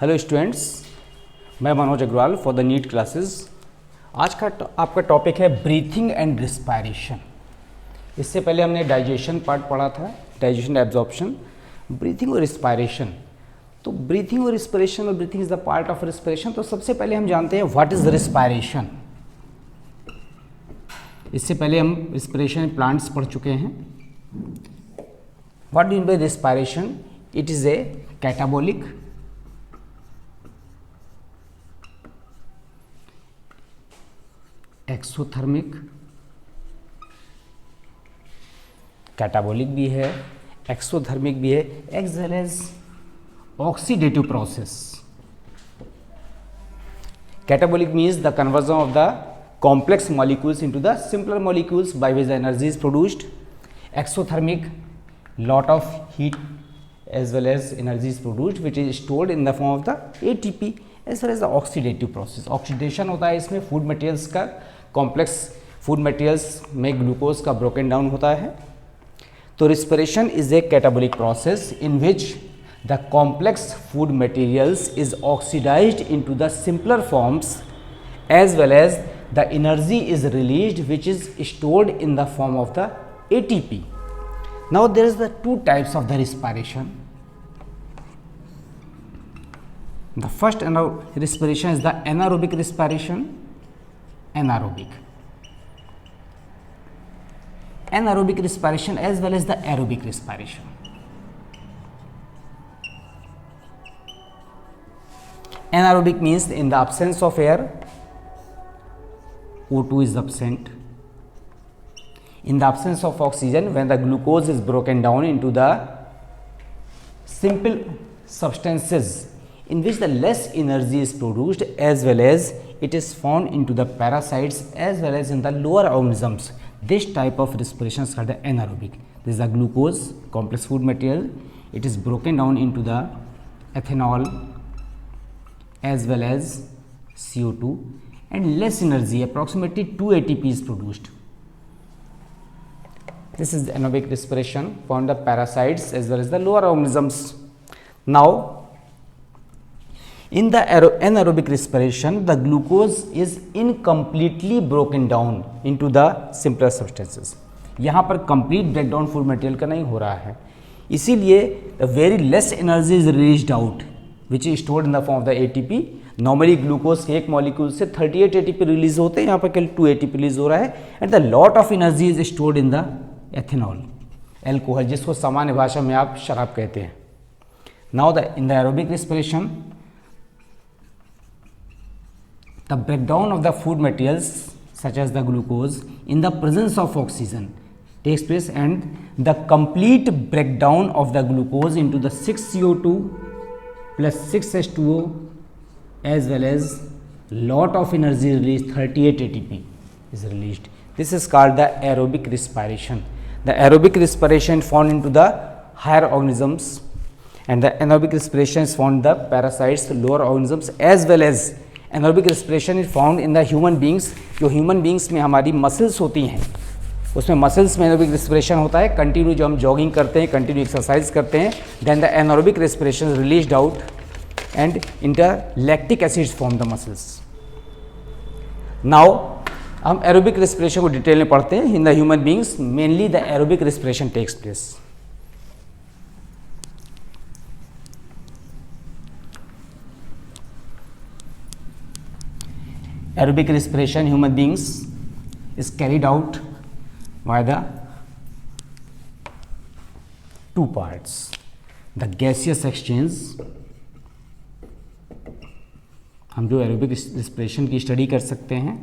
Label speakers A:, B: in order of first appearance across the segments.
A: Hello students, मैं Manoj Agrawal for the NEET classes. आज का आपका टॉपिक है ब्रीथिंग एंड रिस्पायरेशन। इससे पहले हमने डाइजेशन पार्ट पढ़ा था, डाइजेशन एब्जॉर्प्शन, ब्रीथिंग और रिस्पायरेशन। तो ब्रीथिंग और रिस्पायरेशन और breathing is the part of respiration. तो सबसे पहले हम जानते हैं व्हाट इज रिस्पायरेशन। इससे पहले हम रिस्पायरेशन प्लांट्स पढ़ चुके हैं। What do mean by respiration? It is a catabolic, exothermic, catabolic भी है, एक्सोथर्मिक भी है, as well as oxidative process. Catabolic means the conversion of the complex molecules into the simpler molecules by which the energy is produced. Exothermic, lot of heat as well as energy is produced which is stored in the form of the ATP as well as the oxidative process. Oxidation होता है इसमें food materials का, complex food materials में glucose का broken down होता है। तो respiration is a catabolic process in which the complex food materials is oxidized into the simpler forms as well as the energy is released which is stored in the form of the ATP. Now there is the two types of the respiration. The first respiration is the anaerobic respiration. Anaerobic respiration as well as the aerobic respiration. Anaerobic means in the absence of air, O2 is absent. In the absence of oxygen, when the glucose is broken down into the simple substances in which the less energy is produced as well as it is found into the parasites as well as in the lower organisms. This type of respiration is called the anaerobic. This is the glucose, complex food material. It is broken down into the ethanol as well as CO2. And less energy, approximately 2 ATP is produced. This is the anaerobic respiration found the parasites as well as the lower organisms. Now, in the anaerobic respiration, the glucose is incompletely broken down into the simpler substances. यहाँ पर complete breakdown food material का नहीं हो रहा है, इसीलिए very less energy is released out which is stored in the form of the ATP. Normally glucose के एक मॉलिक्यूल से 38 एटीपी रिलीज होते हैं, यहाँ पर केवल 2 एटीपी रिलीज हो रहा है। And the lot of energy is stored in the ethanol, alcohol, जिसको सामान्य भाषा में आप शराब कहते हैं। Now in the aerobic respiration the breakdown of the food materials such as the glucose in the presence of oxygen takes place and the complete breakdown of the glucose into the 6CO2 plus 6H2O as well as lot of energy released, 38 ATP is released. This is called the aerobic respiration. The aerobic respiration found into the higher organisms and the anaerobic respiration is found in the parasites, lower organisms, as well as anaerobic respiration is found in the human beings. जो human beings में हमारी muscles होती हैं, उसमें muscles में anaerobic respiration होता है। Continue जो हम जॉगिंग करते हैं, कंटिन्यू एक्सरसाइज करते हैं, then the anaerobic respiration released out and in the lactic acids form the muscles. Now हम एरोबिक रेस्पिरेशन को डिटेल में पढ़ते हैं। In the human beings mainly the aerobic respiration takes place. Aerobic respiration human beings is carried out by the two parts, the gaseous exchange। हम जो aerobic respiration की study कर सकते हैं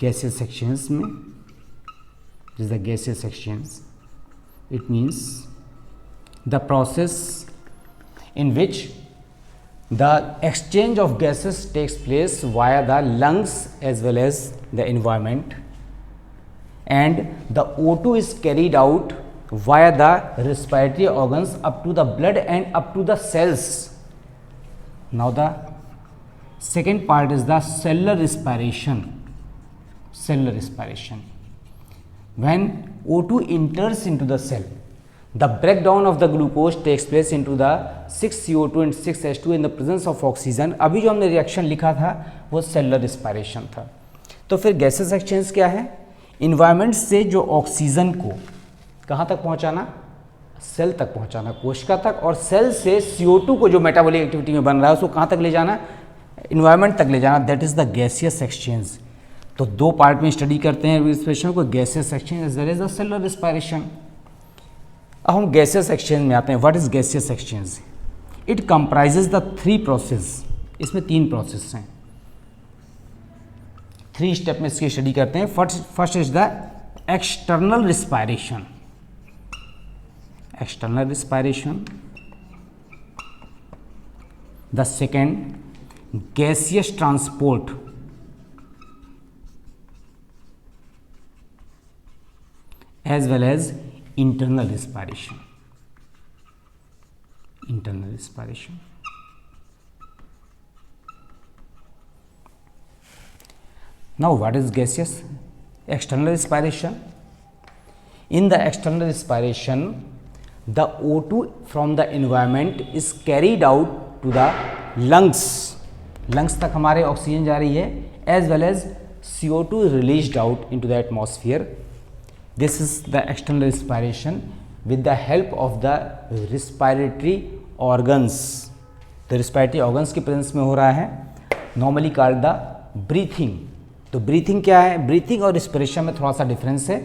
A: गैसियस एक्सचेंज में, this the gaseous exchange. It means the process in which the exchange of gases takes place via the lungs as well as the environment, and the O2 is carried out via the respiratory organs up to the blood and up to the cells. Now the second part is the cellular respiration. When O2 enters into the cell, The breakdown of the glucose takes place into the 6CO2 and 6H2 in the presence of oxygen. अभी जो हमने reaction लिखा था वो cellular respiration था. तो फिर gases exchange क्या है? इन्वायरमेंट से जो ऑक्सीजन को कहाँ तक पहुँचाना? सेल तक पहुँचाना, कोशिका तक, और सेल से CO2 को जो मेटाबॉलिक एक्टिविटी में बन रहा है उसको कहाँ तक ले जाना? इन्वायरमेंट तक ले जाना. That is the gaseous exchange. तो दो पार्ट में स्टडी करते हैं रिस्पायरेशन को, gaseous exchange as well as the cellular respiration. अब हम गैसियस एक्सचेंज में आते हैं. What is gaseous exchange? It comprises the 3 process. इसमें 3 प्रोसेस हैं. 3 स्टेप में इसकी स्टडी करते हैं. First is the external respiration. External respiration. The second gaseous transport. As well as internal respiration. Internal respiration. Now what is gaseous? External respiration. In the external respiration, the O2 from the environment is carried out to the lungs. Lungs तक हमारे oxygen जा रही है, as well as CO2 is released out into the atmosphere. This is the external respiration with the help of the respiratory organs. The respiratory organs की presence में हो रहा है. Normally called the breathing. तो breathing क्या है? breathing और respiration में थोड़ा सा डिफरेंस है.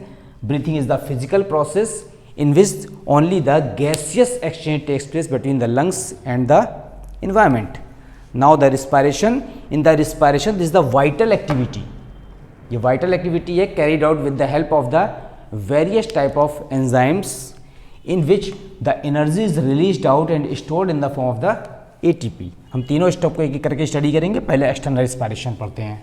A: Breathing is the physical process in which only the gaseous exchange takes place between the lungs and the environment. Now the respiration, in the respiration this is the vital activity. ये vital activity है carried out with the help of the various type of enzymes in which the energy is released out and stored in the form of the ATP. हम तीनों step को एक एक करके study करेंगे. पहले एक्सटर्नल रिस्पायरेशन पढ़ते हैं.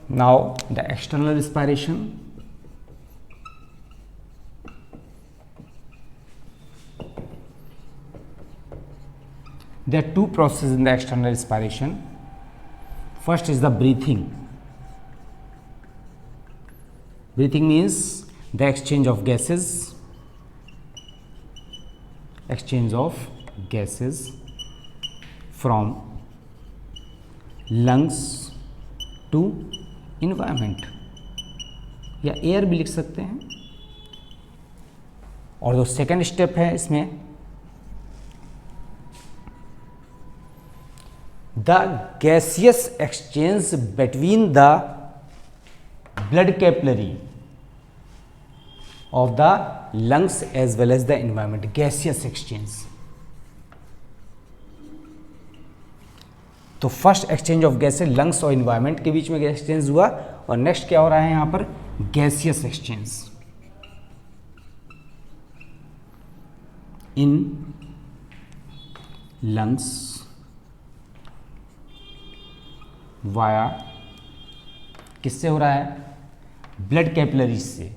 A: Now the external respiration. There are 2 processes in the external respiration. First is the breathing. Breathing means the exchange of gases. Exchange of gases from lungs to environment. या air भी लिख सकते हैं. और जो second step है इसमें, the gaseous exchange between the blood capillary of the lungs as well as the environment. Gaseous exchange. तो first exchange of gases lungs और इन्वायरमेंट के बीच में एक्सचेंज हुआ, और नेक्स्ट क्या हो रहा है यहां पर? Gaseous exchange in lungs via किससे हो रहा है? ब्लड कैपिलरीज से.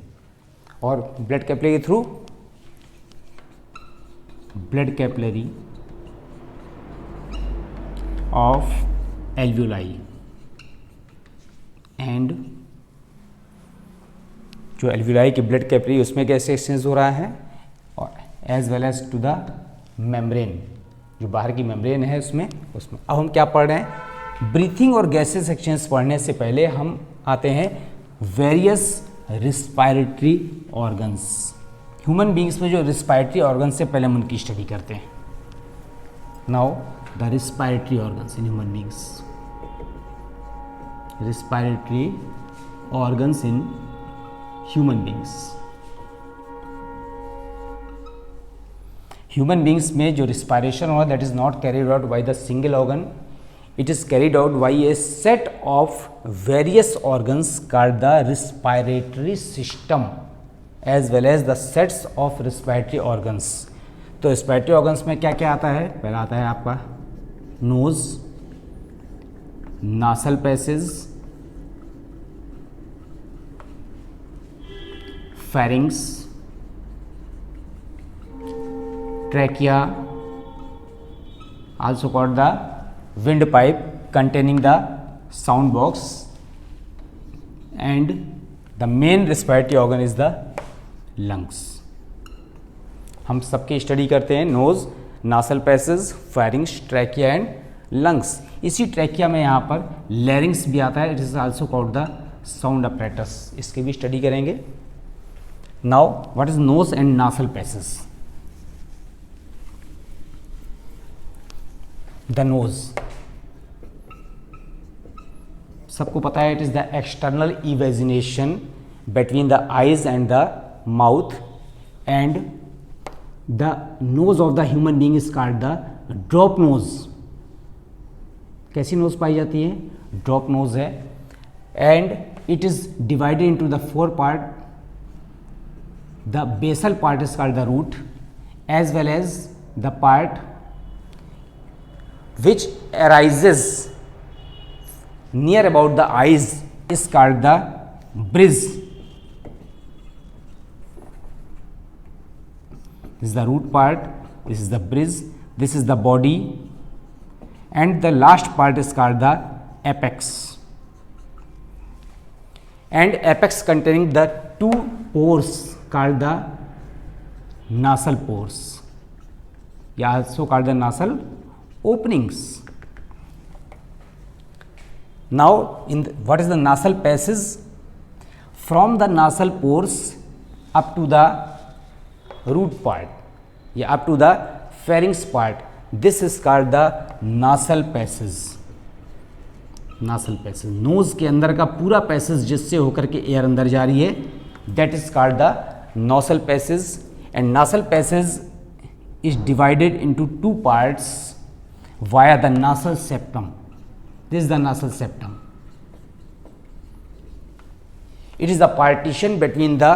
A: और ब्लड कैपिलरी के through blood capillary of alveoli. And जो एल्वियोलाई की ब्लड कैपिलरी उसमें कैसे एक्सचेंज हो रहा है, और as well as to the membrane, जो बाहर की मेम्ब्रेन है उसमें. अब हम क्या पढ़ रहे हैं? ब्रीथिंग और गैसेस एक्सचेंज पढ़ने से पहले हम आते हैं various respiratory organs. Human beings में जो रिस्पायरेटरी ऑर्गन्स से पहले हम उनकी स्टडी करते हैं. Now the respiratory organs in human beings. Respiratory organs in human beings. Human beings में जो रिस्पायरेशन हो that is not carried out by the single organ. It is carried out by a set of various organs called the respiratory system as well as the sets of respiratory organs. तो respiratory organs में क्या क्या आता है? पहला आता है आपका nose, nasal passage, pharynx, trachea, also called the wind pipe, containing the sound box, and the main respiratory organ is the lungs. हम सबकी स्टडी करते हैं nose, nasal passage, pharynx, trachea and lungs. इसी ट्रैकिया में यहाँ पर larynx भी आता है. It is also called the sound apparatus. इसकी भी स्टडी करेंगे. Now what is nose and nasal passage? The nose, सबको पता है, it is the external evagination between the eyes and the mouth, and the nose of the human being is called the drop nose. कैसी nose पाई जाती है? Drop nose है. And it is divided into the 4 part. The basal part is called the root, as well as the part which arises near about the eyes is called the bridge. This is the root part, this is the bridge, this is the body, and the last part is called the apex. And apex containing the 2 pores called the nasal pores, also called the nasal openings. Now what is the nasal passage? From the nasal pores up to the root part, up to the pharynx part, this is called the nasal passage. nasal passage, nose के अंदर का पूरा passage जिससे होकर के air अंदर जा रही है, that is called the nasal passage. And nasal passage is divided into 2 parts via the nasal septum. This is the nasal septum. It is the partition between the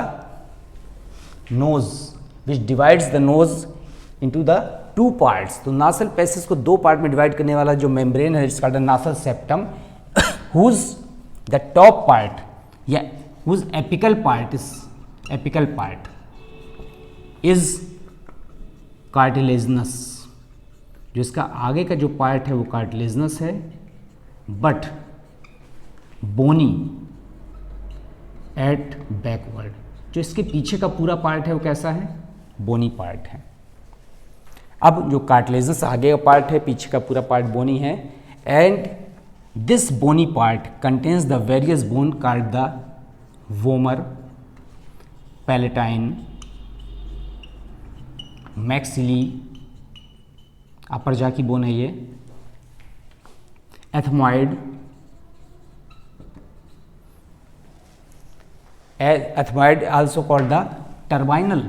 A: nose which divides the nose into the 2 parts. तो nasal passage को 2 part में divide करने वाला जो membrane है, it's called the nasal septum, whose the top part, whose apical part is cartilaginous. जो इसका आगे का जो पार्ट है वो कार्टिलेजनस है, बट बोनी एट बैकवर्ड. जो इसके पीछे का पूरा पार्ट है वो कैसा है? बोनी पार्ट है. अब जो कार्टिलेजनस आगे का पार्ट है, पीछे का पूरा पार्ट बोनी है. And this bony part contains the various bone called the vomer, palatine, maxilla, upper jaw की बोन है ये, ethmoid, also called the turbinal,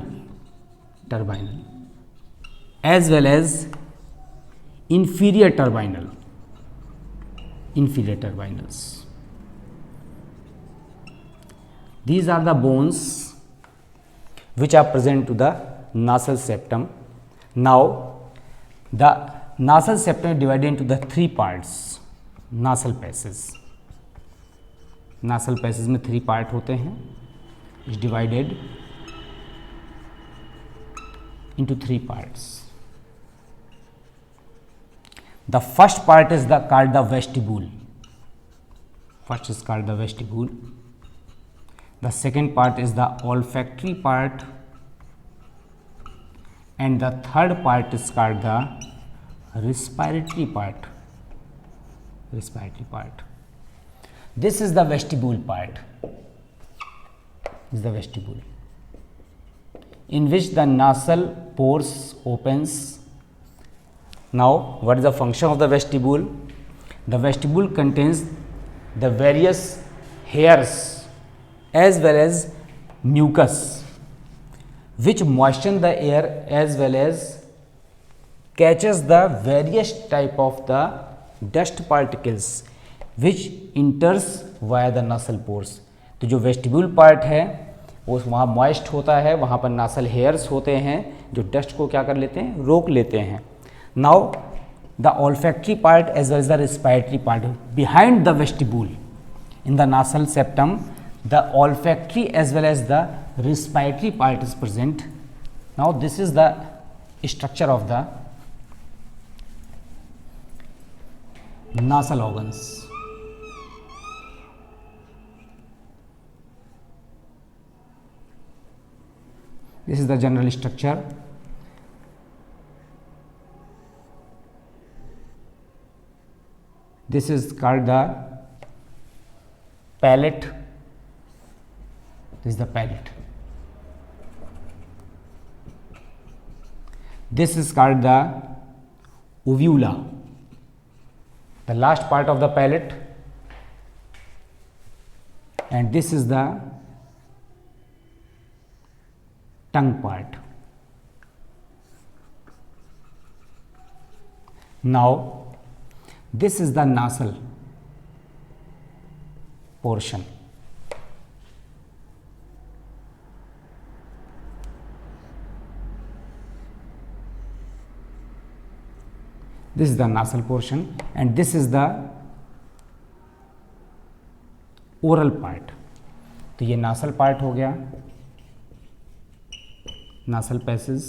A: as well as inferior turbinals. These are the bones which are present to the nasal septum. Now the nasal septum is divided into the 3 parts. nasal passage में 3 part होते हैं. is divided into 3 parts. The first part is called the vestibule. The second part is the olfactory part, and the third part is called the respiratory part. This is the vestibule part. In which the nasal pores opens. Now what is the function of the vestibule? The vestibule contains the various hairs as well as mucus which moisten the air as well as catches the various type of the dust particles which enters via the nasal pores. तो जो vestibule part है वो वहाँ moist होता है, वहाँ पर nasal hairs होते हैं जो डस्ट को क्या कर लेते हैं, रोक लेते हैं. Now the olfactory part as well as the respiratory part behind the vestibule in the nasal septum, the olfactory as well as the respiratory part is present. Now this is the structure of the nasal organs. This is the general structure. This is called the palate. This is the palate. This is called the uvula, the last part of the palate, and this is the tongue part. Now this is the nasal portion. This is the nasal portion and this is the oral part. तो ये nasal part हो गया, nasal passage.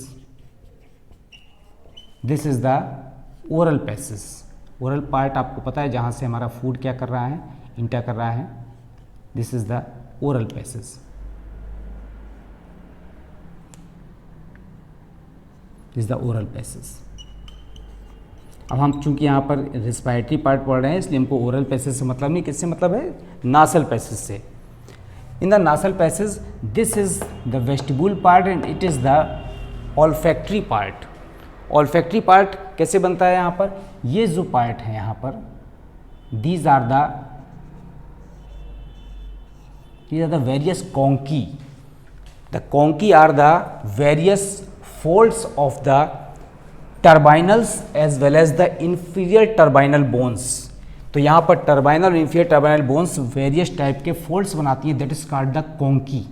A: This is the oral passage. Oral part आपको पता है जहाँ से हमारा फूड क्या कर रहा है, इंटर कर रहा है. This is the oral passage. This the oral passage. अब हम चूंकि यहाँ पर रिस्पायरेटरी पार्ट पढ़ रहे हैं इसलिए हमको ओरल पैसेज से मतलब नहीं, किससे मतलब है, नासल पैसेज से. In the nasal passage this is the vestibule part and it is the olfactory part. Olfactory part कैसे बनता है, यहाँ पर ये जो पार्ट है यहाँ पर, these are the various conchae. The conchae are the various folds of the turbinals as well as the inferior turbinal bones. तो यहाँ पर टर्बाइनल और inferior turbinal bones various type के फोल्ड्स बनाती हैं. That is called the conchae.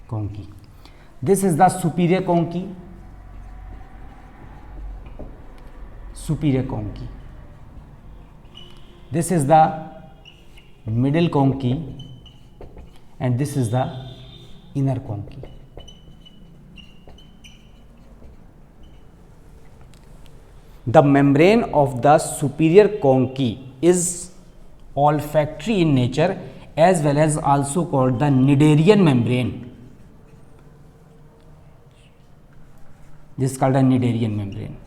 A: Conchae. This is the superior conchae. superior conchi. This is the middle conchi and this is the inner conchi. The membrane of the superior conchi is olfactory in nature as well as also called the Cnidarian membrane. This is called a Cnidarian membrane,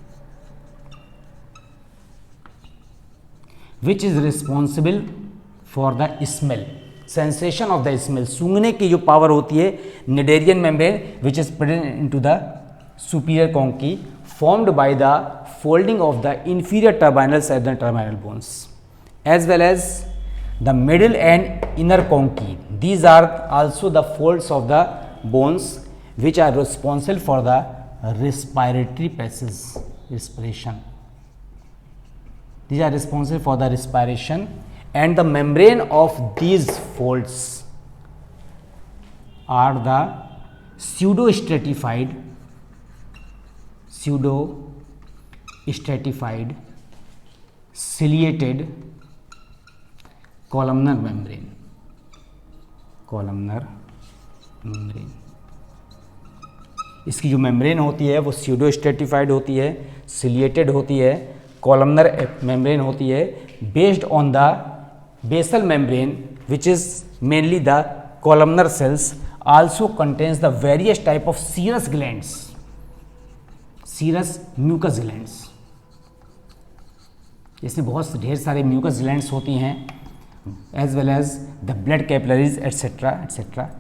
A: which is responsible for the smell, sensation of the smell. सूंघने की जो power होती है, Cnidarian membrane which is present into the superior conchi formed by the folding of the inferior turbinals and the terminal bones as well as the middle and inner conchi. These are also the folds of the bones which are responsible for the respiratory passage, respiration. These are responsible for the respiration and the membrane of these folds are the pseudostratified ciliated columnar membrane. Columnar membrane. इसकी जो membrane होती है वो pseudostratified होती है, ciliated होती है, columnar membrane होती है, based on the basal membrane which is mainly the columnar cells, also contains the various type of serous glands, serous mucus glands. इसमें बहुत ढेर सारे mucus glands होती हैं as well as the blood capillaries etc etc.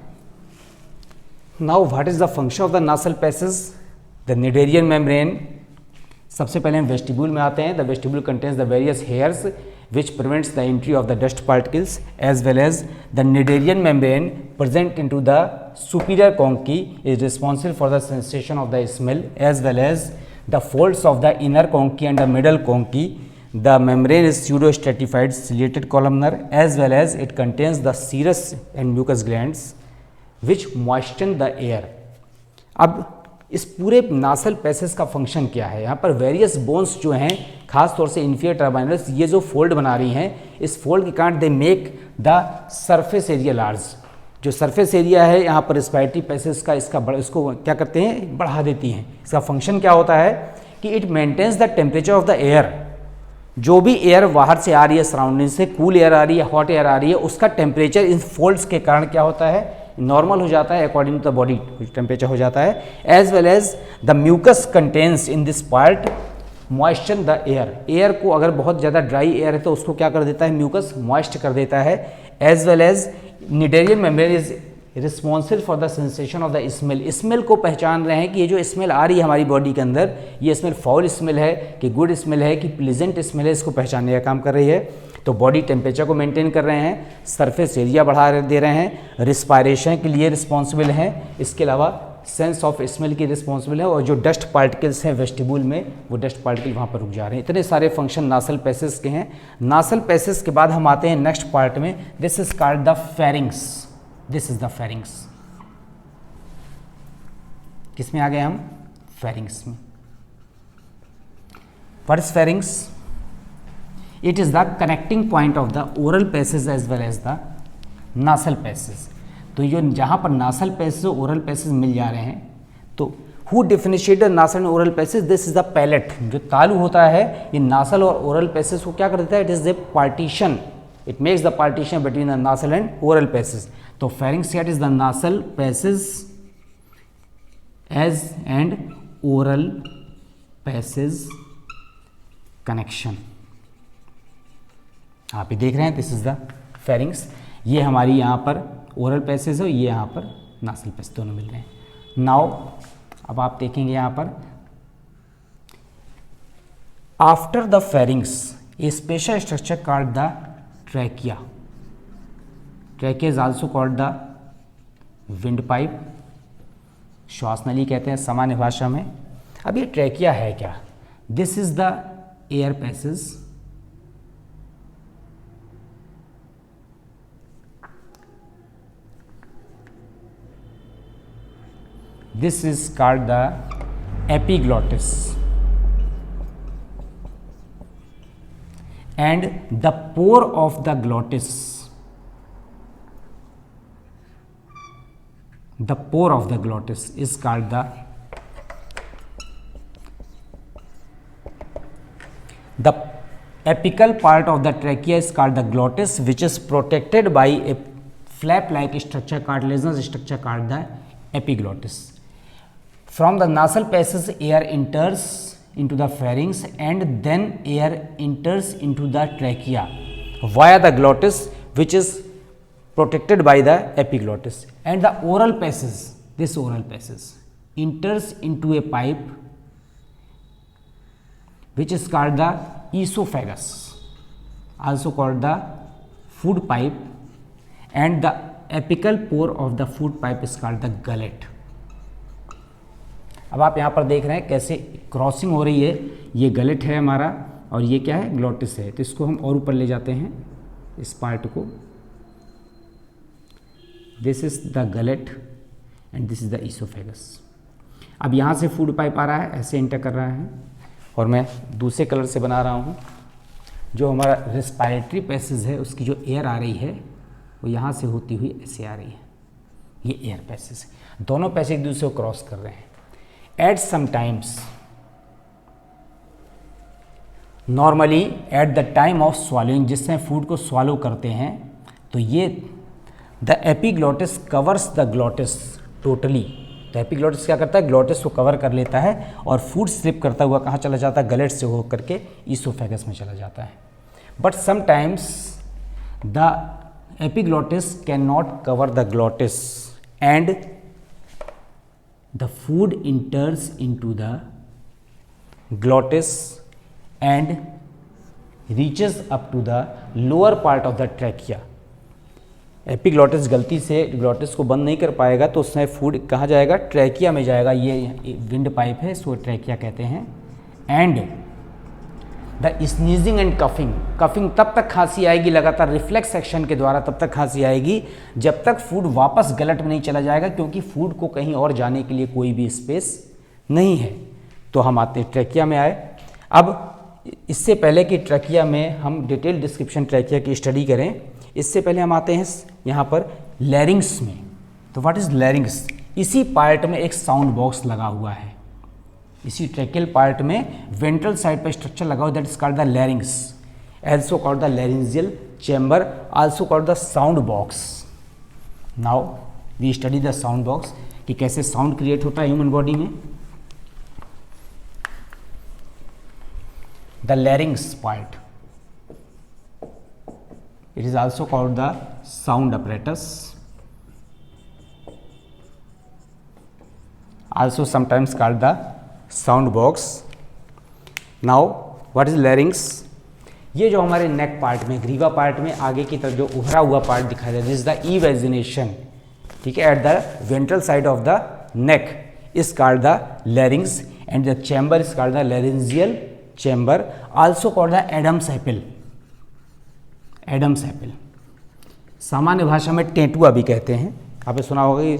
A: Now what is the function of the nasal passage? The Cnidarian membrane. सबसे पहले हम vestibule में आते हैं. The vestibule contains the various hairs which prevents the entry of the dust particles as well as the Cnidarian membrane present into the superior conchi is responsible for the sensation of the smell as well as the folds of the inner conchi and the middle conchi. The membrane is pseudostratified ciliated columnar as well as it contains the serous and mucus glands which moisten the air. अब इस पूरे nasal passage का function क्या है, यहाँ पर various bones जो हैं खास तौर से इंफीरियर टर्बाइनल्स ये जो फोल्ड बना रही हैं, इस फोल्ड के कारण they make the surface area large. जो सरफेस एरिया है यहाँ पर रेस्पिरेटरी पैसेज का इसको क्या करते हैं, बढ़ा देती हैं. इसका फंक्शन क्या होता है कि it maintains the temperature of the air जो भी एयर बाहर से आ रही है सराउंडिंग से, कूल एयर आ रही है, हॉट एयर आ रही है, उसका टेम्परेचर इन फोल्ड्स के कारण क्या होता है, नॉर्मल हो जाता है according to the body temperature हो जाता है। As well as the mucus contains in this part moisture the air, air को अगर बहुत ज़्यादा ड्राई एयर है तो उसको क्या कर देता है, म्यूकस मॉइस्ट कर देता है। As well as Cnidarian membrane is responsible for the sensation of the smell, smell को पहचान रहे हैं कि ये जो स्मेल आ रही है हमारी बॉडी के अंदर, ये स्मेल फाउल स्मेल है कि गुड स्मेल है कि प्लीजेंट स्मेल है, इसको पहचानने का काम कर रही है। तो बॉडी टेम्परेचर को मेंटेन कर रहे हैं, सरफेस एरिया बढ़ा दे रहे हैं, रिस्पायरेशन के लिए रिस्पॉन्सिबल हैं, इसके अलावा सेंस ऑफ स्मेल की रिस्पॉन्सिबल है, और जो डस्ट पार्टिकल्स हैं वेस्टिब्यूल में वो डस्ट पार्टिकल वहाँ पर रुक जा रहे हैं। इतने सारे फंक्शन नासल पैसेज के हैं। नासल पैसेज के बाद हम आते हैं नेक्स्ट पार्ट में, this is called the pharynx, this is the pharynx. किसमें आ गए हम, फेरिंग्स में। What is pharynx? It is the connecting point of the oral passage as well as the nasal passage. तो ये जहाँ पर नासल पैसेज और ओरल पैसेज मिल जा रहे हैं, तो who differentiate the nasal and oral passage, this is the palate. जो तालू होता है ये नासल और ओरल पैसेज को क्या कर देता है, it is the partition, it makes the partition between the nasal and oral passage. तो फेरिंग्स क्या is the nasal passage as and oral passage connection. आप ये देख रहे हैं, दिस इज द फेरिंग्स। ये हमारी यहाँ पर ओरल पैसेज है, ये यहाँ पर नासल पैसेज, दोनों मिल रहे हैं। नाउ अब आप देखेंगे यहाँ पर after the pharynx A special structure called the trachea. Trachea is also called the wind pipe, श्वास नली कहते हैं सामान्य भाषा में। अब ये ट्रैकिया है क्या? This is the air passage, this is called the epiglottis, and the pore of the glottis, the pore of the glottis is called the apical part of the trachea is called the glottis, which is protected by a flap like structure, cartilaginous structure called the epiglottis. From the nasal passage air enters into the pharynx and then air enters into the trachea via the glottis, which is protected by the epiglottis. And the oral passage, this oral passage enters into a pipe which is called the esophagus, also called the food pipe, and the apical pore of the food pipe is called the gullet. अब आप यहाँ पर देख रहे हैं कैसे crossing हो रही है, ये गलेट है हमारा और ये क्या है, ग्लोटिस है। तो इसको हम और ऊपर ले जाते हैं, इस पार्ट को, this is the gullet and this is the oesophagus. अब यहाँ से फूड पाइप आ रहा है, ऐसे एंटर कर रहा है, और मैं दूसरे कलर से बना रहा हूँ। जो हमारा रेस्पिरेटरी पैसेज है उसकी जो एयर आ रही है वो यहाँ से होती हुई ऐसे आ रही है, ये एयर पैसेज है। दोनों पैसेज एक दूसरे को क्रॉस कर रहे हैं। At some times, normally at the time of swallowing, जिस समय फूड को swallow करते हैं, तो ये the epiglottis covers the glottis totally। तो epiglottis क्या करता है, ग्लोटिस को कवर कर लेता है और फूड स्लिप करता हुआ कहाँ चला जाता है, गलेट से होकर के ईसोफेगस में चला जाता है। But sometimes the epiglottis cannot cover the glottis and the food enters into the glottis and reaches up to the lower part of the trachea। Epiglottis गलती से ग्लॉटिस को बंद नहीं कर पाएगा तो उसमें फूड कहाँ जाएगा, ट्रैकिया में जाएगा। ये विंड पाइप है, इसको ट्रैकिया कहते हैं। And the sneezing and coughing, coughing तब तक खांसी आएगी लगातार रिफ्लेक्स एक्शन के द्वारा, तब तक खांसी आएगी जब तक फूड वापस गलट में नहीं चला जाएगा, क्योंकि फूड को कहीं और जाने के लिए कोई भी स्पेस नहीं है। तो हम आते हैं ट्रैकिया में आए। अब इससे पहले कि ट्रैकिया में हम डिटेल डिस्क्रिप्शन ट्रैकिया की स्टडी करें, इससे पहले हम आते हैं यहाँ पर लैरिंग्स में। तो व्हाट इज लैरिंग्स? इसी पार्ट में एक साउंड बॉक्स लगा हुआ है, इसी ट्रैकियल पार्ट में वेंट्रल साइड पर स्ट्रक्चर लगा हुआ, that is called the लैरिंग्स, also called the laryngeal chamber, also called the sound box. Now we study the sound box कि कैसे साउंड क्रिएट होता है ह्यूमन बॉडी में. The larynx part, it is also called the sound apparatus, also sometimes called the sound box. Now what is larynx? ये जो हमारे नेक part में, ग्रीवा पार्ट में आगे की तरफ जो उभरा हुआ पार्ट दिखाई दे रहा है, दिस इज द इवेजिनेशन, ठीक है, at the ventral side of the neck is called the larynx and the chamber is called the laryngeal chamber, also called the Adam's apple. Adam's apple सामान्य भाषा में टेंटुआ भी कहते हैं, आपने सुना होगा.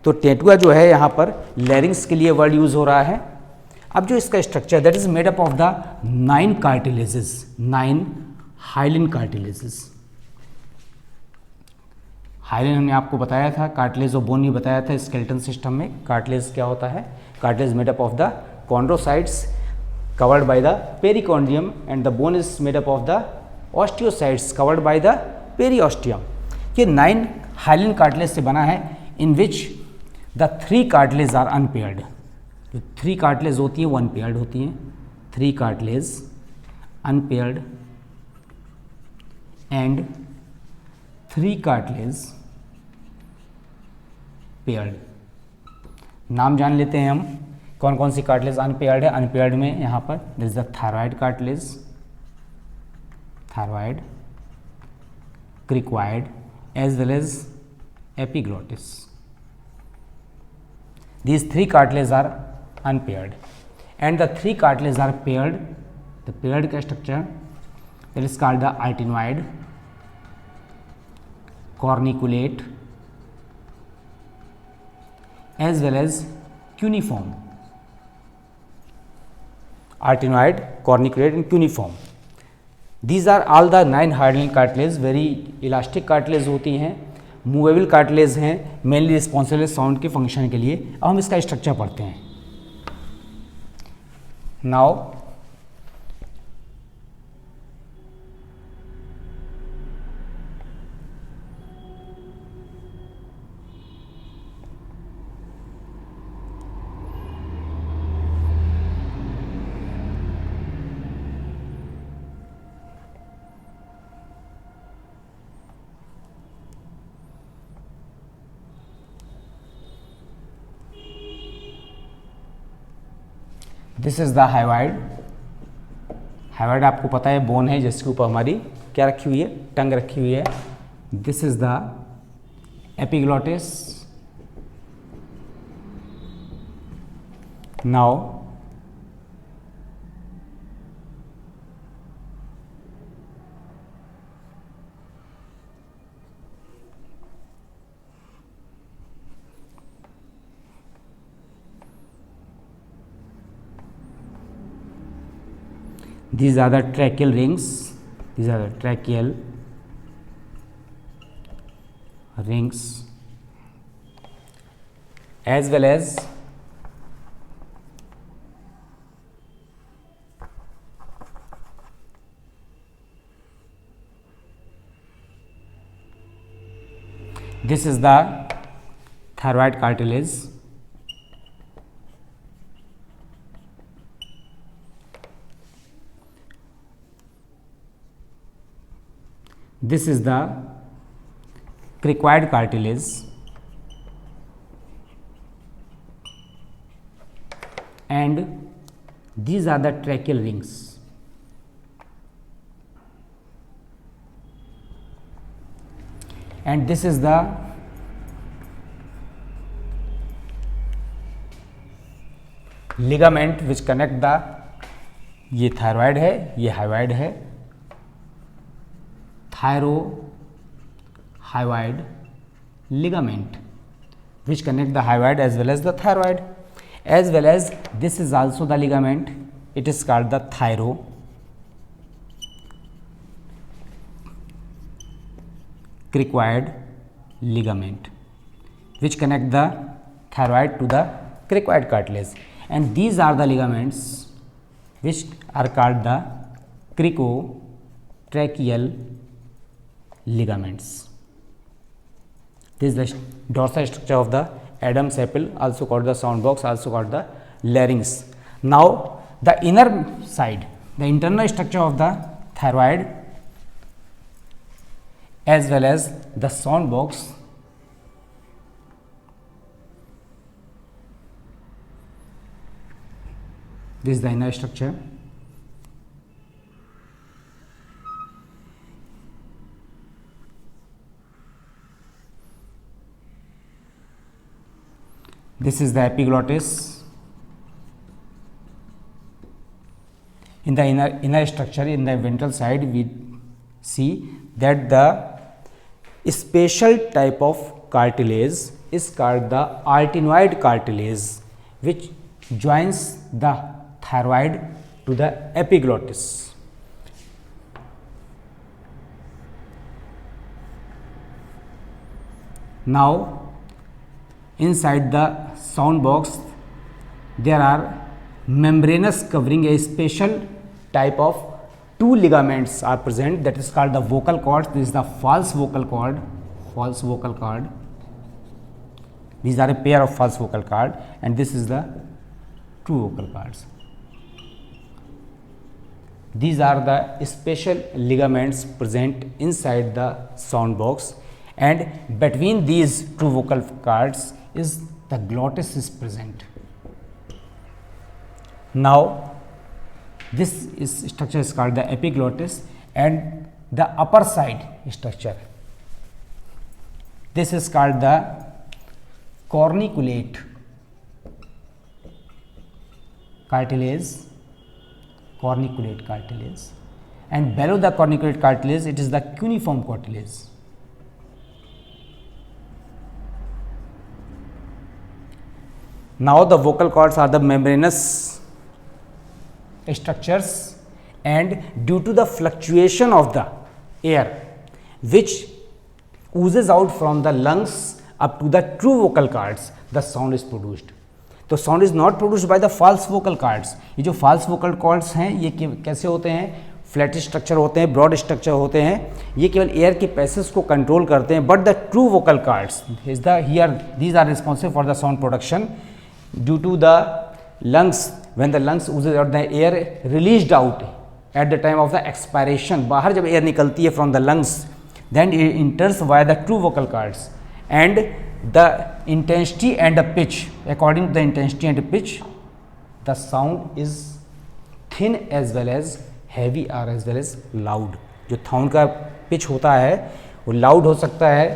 A: तो टेंटुआ जो है यहाँ पर लैरिंग्स के लिए वर्ड यूज हो रहा है. अब जो इसका structure that is made up of the 9 cartilages, 9 hyaline cartilages. Hyaline हमने आपको बताया था, कार्टिलेज ऑफ बोन भी बताया था स्केलेटन सिस्टम में. कार्टिलेज क्या होता है? Cartilage made up of the chondrocytes covered by the perichondrium and the bone is made up of the osteocytes covered by the periosteum. ये 9 हाइलिन कार्टिलेज से बना है, in which the 3 cartilage are unpaired. जो 3 cartilage होती हैं वो unpaired होती हैं. 3 cartilage unpaired and 3 cartilage paired. नाम जान लेते हैं हम कौन कौन सी कार्टिलेज अनपेयर्ड है. अनपेयर्ड में यहाँ पर this is the thyroid cartilage, thyroid, cricoid as well as epiglottis. These 3 cartilages are unpaired and the 3 cartilages are paired. The paired का structure that is called the arytenoid, corniculate as well as cuneiform. Arytenoid, corniculate and cuneiform. These are all the 9 hyaline cartilages. Very elastic cartilages होती हैं, movable cartilage हैं, mainly responsible sound के function के लिए. अब हम इसका स्ट्रक्चर पढ़ते हैं. Now this is the hyoid. Hyoid आपको पता है बोन है जिसके ऊपर हमारी क्या रखी हुई है, टंग रखी हुई है. This is the epiglottis. Now these are the tracheal rings. These are the tracheal rings as well as this is the thyroid cartilage. This is the cricoid cartilage and these are the tracheal rings. And this is the ligament which connect the, ये thyroid है, ये hyoid है, thyrohyoid ligament which connect the hyoid as well as the thyroid, as well as this is also the ligament, it is called the thyrocricoid ligament which connect the thyroid to the cricoid cartilage, and these are the ligaments which are called the cricotracheal ligaments. This is the dorsal structure of the Adam's apple, also called the sound box, also called the larynx. Now the inner side, the internal structure of the thyroid as well as the sound box. This is the inner structure. This is the epiglottis. In the inner structure, in the ventral side, we see that the special type of cartilage is called the arytenoid cartilage, which joins the thyroid to the epiglottis. Now inside the sound box there are membranous covering, a special type of two ligaments are present, that is called the vocal cords. This is the false vocal cord, false vocal cord. These are a pair of false vocal cord, and this is the true vocal cords. These are the special ligaments present inside the sound box, and between these two vocal cords is the glottis is present. Now this structure is called the epiglottis, and the upper side structure, this is called the corniculate cartilage, corniculate cartilage, and below the corniculate cartilage it is the cuneiform cartilage. Now the vocal cords are the membranous structures, and due to the fluctuation of the air which oozes out from the lungs up to the true vocal cords, the sound is produced. तो sound is not produced by the false vocal cords. ये जो false vocal chords हैं ये कैसे होते हैं, flat structure होते हैं, ब्रॉड स्ट्रक्चर होते हैं, ये केवल एयर के पैसेज को कंट्रोल करते हैं. But the true vocal cords is the here these are responsible for the sound production due to the lungs. When the lungs oozes out the air released out at the time of the expiration, बाहर जब air निकलती है from the lungs, then it enters via the true vocal cords, and the intensity and the pitch, according to the intensity and the pitch, the sound is thin as well as heavy or as well as loud. जो sound का pitch होता है वो loud हो सकता है,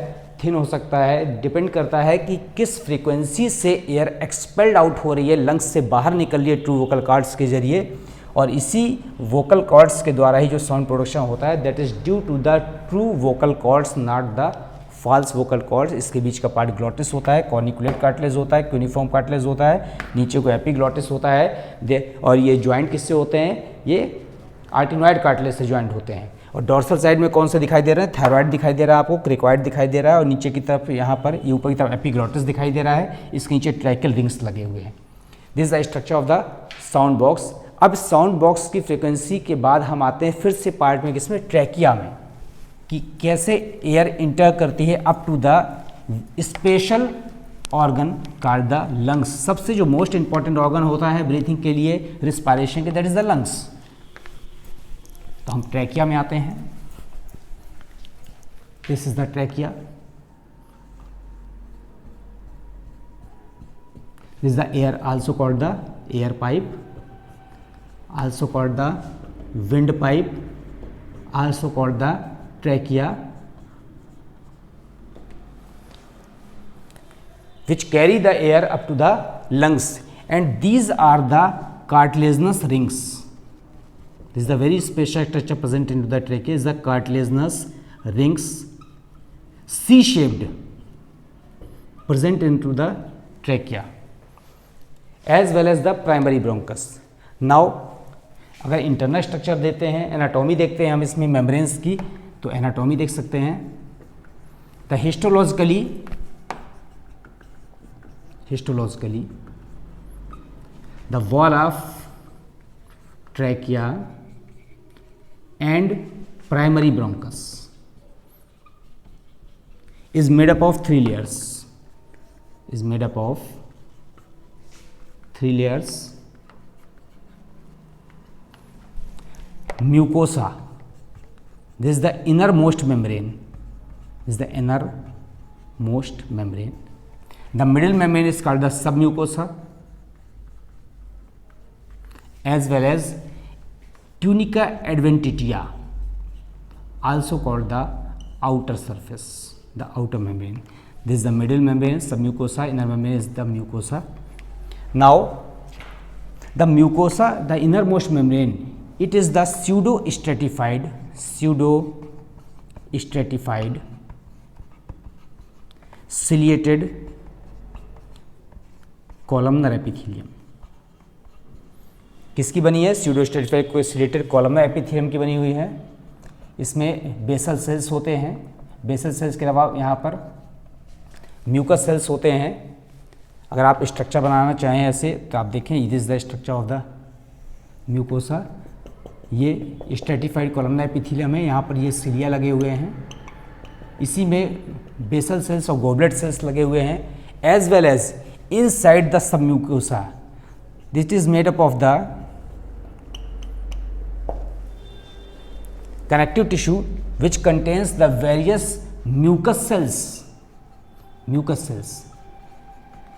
A: thin हो सकता है, डिपेंड करता है कि किस फ्रीक्वेंसी से एयर एक्सपेल्ड आउट हो रही है, लंग्स से बाहर निकल रही है ट्रू वोकल कॉर्ड्स के जरिए, और इसी वोकल कॉर्ड्स के द्वारा ही जो साउंड प्रोडक्शन होता है that is due to the true vocal cords, not the false vocal cords. इसके बीच का पार्ट ग्लॉटिस होता है, कॉर्निकुलेट कार्टिलेज होता है, क्यूनिफॉर्म कार्टिलेज होता है, नीचे को एपिग्लॉटिस होता है, और ये ज्वाइंट किससे होते हैं, ये आर्टिनॉइड कार्टिलेज से ज्वाइंट होते हैं. और डॉर्सल साइड में कौन सा दिखाई दे रहा है, थायरॉइड दिखाई दे रहा है आपको, क्रिकॉइड दिखाई दे रहा है, और नीचे की तरफ यहाँ पर ये ऊपर की तरफ एपिग्लॉटिस दिखाई दे रहा है, इसके नीचे ट्रैकियल रिंग्स लगे हुए हैं. This is the structure of the sound box. अब साउंड बॉक्स की फ्रिक्वेंसी के बाद हम आते हैं फिर से पार्ट में, किसमें, ट्रैकिया में, कि कैसे एयर इंटर करती है up to the special organ called the lungs. सबसे जो मोस्ट इंपॉर्टेंट ऑर्गन होता है ब्रीथिंग के लिए, रिस्पायरेशन के, दैट इज द लंग्स. तो हम ट्रैकिया में आते हैं. This is the trachea. This is the air, also called the air pipe, also called the wind pipe, also called the trachea, which carry the air up to the lungs, and these are the cartilaginous rings. This is the very special structure present into the trachea, is the cartilaginous rings, C-shaped, present into the trachea, as well as the primary bronchus. Now अगर internal structure देते हैं, anatomy देखते हैं हम इसमें membranes की, तो anatomy देख सकते हैं. The histologically the wall of trachea and primary bronchus is made up of three layers. Mucosa, this is the innermost membrane. The middle membrane is called the submucosa, as well as tunica adventitia, also called the outer surface, the outer membrane. This is the middle membrane, submucosa. Inner membrane is the mucosa. Now, the mucosa, the innermost membrane, it is the pseudo-stratified ciliated columnar epithelium. किसकी बनी है? pseudo-stratified ciliated columnar epithelium की बनी हुई है. इसमें basal cells होते हैं. बेसल सेल्स के अलावा यहाँ पर म्यूकस सेल्स होते हैं. अगर आप स्ट्रक्चर बनाना चाहें ऐसे तो आप देखें, it is the structure of the mucosa. ये स्ट्रेटिफाइड कॉलमनार एपिथेलियम है. यहाँ पर ये सिलिया लगे हुए हैं. इसी में बेसल सेल्स और गॉबलेट सेल्स लगे हुए हैं. As well as inside the submucosa, this is made up of the connective tissue which contains the various mucus cells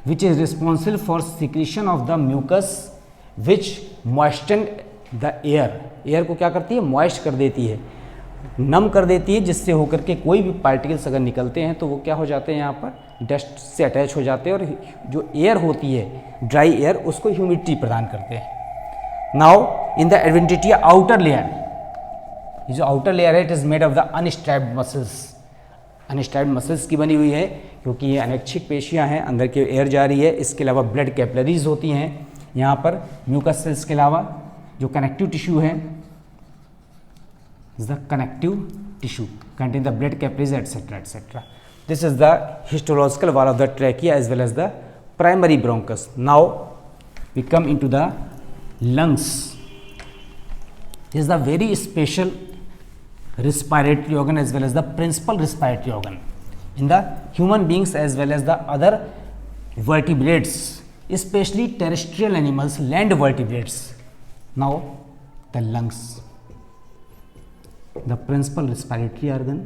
A: which is responsible for secretion of the mucus which moisten the air को क्या करती है? Moist कर देती है, नम कर देती है, जिससे होकर के कोई भी पार्टिकल्स अगर निकलते हैं तो वो क्या हो जाते हैं? यहाँ पर डस्ट से अटैच हो जाते हैं और जो एयर होती है, ड्राई एयर, उसको ह्यूमिडिटी प्रदान करते हैं. Now in the adventitia outer layer, ये जो आउटर लेयर है, it is made of the unstriped muscles. Unstriped muscles की बनी हुई है, क्योंकि ये अनैच्छिक पेशियां हैं, अंदर की एयर जा रही है. इसके अलावा ब्लड कैपिलरीज होती हैं यहाँ पर. म्यूकस सेल्स के अलावा जो कनेक्टिव टिश्यू है, the connective tissue contain the blood capillaries etcetera etcetera. This is the histological wall of the trachea as well as the primary bronchus. Now we come into the lungs. This is the very special respiratory organ as well as the principal respiratory organ in the human beings as well as the other vertebrates, especially terrestrial animals, land vertebrates. Now the lungs, the principal respiratory organ,